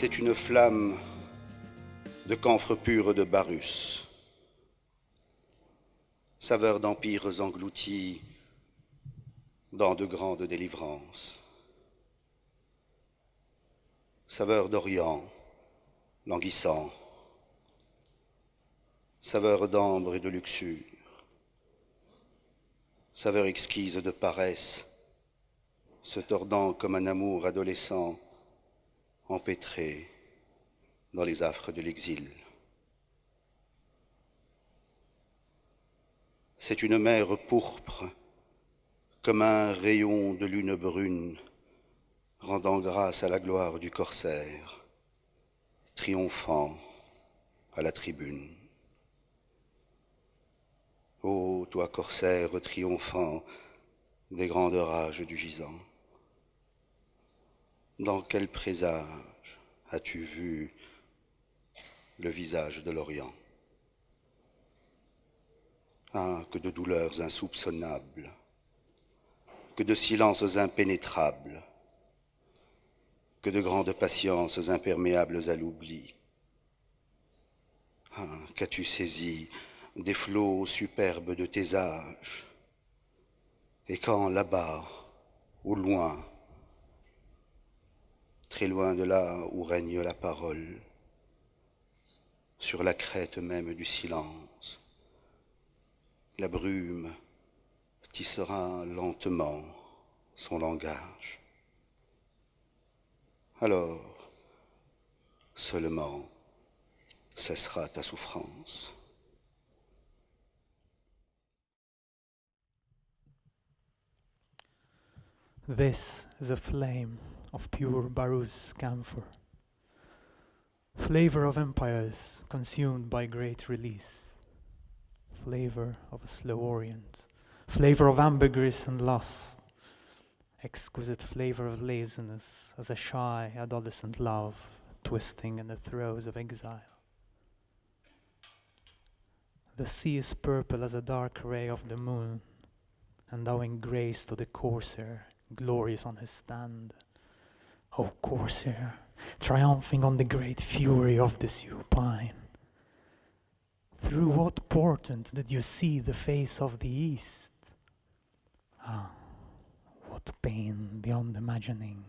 C'est une flamme de camphre pur de Barus, saveur d'empires engloutis dans de grandes délivrances, saveur d'Orient languissant, saveur d'ambre et de luxure, saveur exquise de paresse, se tordant comme un amour adolescent, empêtré dans les affres de l'exil. C'est une mer pourpre, comme un rayon de lune brune, rendant grâce à la gloire du corsaire, triomphant à la tribune. Ô toi corsaire triomphant des grandes rages du gisant, dans quel présage as-tu vu le visage de l'Orient? Ah, que de douleurs insoupçonnables, que de silences impénétrables, que de grandes patiences imperméables à l'oubli. Ah, qu'as-tu saisi des flots superbes de tes âges, et quand là-bas, au loin, très loin de là où règne la parole, sur la crête même du silence, la brume tissera lentement son langage. Alors, seulement, cessera ta souffrance. This is a flame of pure Barus camphor, flavor of empires consumed by great release, flavor of a slow orient, flavor of ambergris and lust, exquisite flavor of laziness as a shy adolescent love twisting in the throes of exile. The sea is purple as a dark ray of the moon, endowing grace to the corsair, glorious on his stand. O corsair, triumphing on the great fury of the supine. Through what portent did you see the face of the east? Ah, what pain beyond imagining,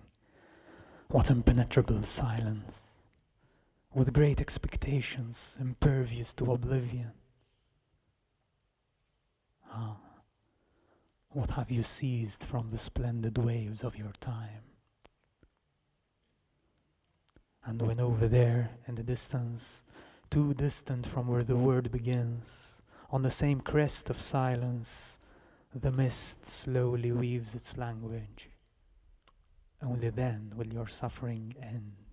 what impenetrable silence, with great expectations impervious to oblivion. Ah, what have you seized from the splendid waves of your time? And when over there, in the distance, too distant from where the word begins, on the same crest of silence, the mist slowly weaves its language. Only then will your suffering end.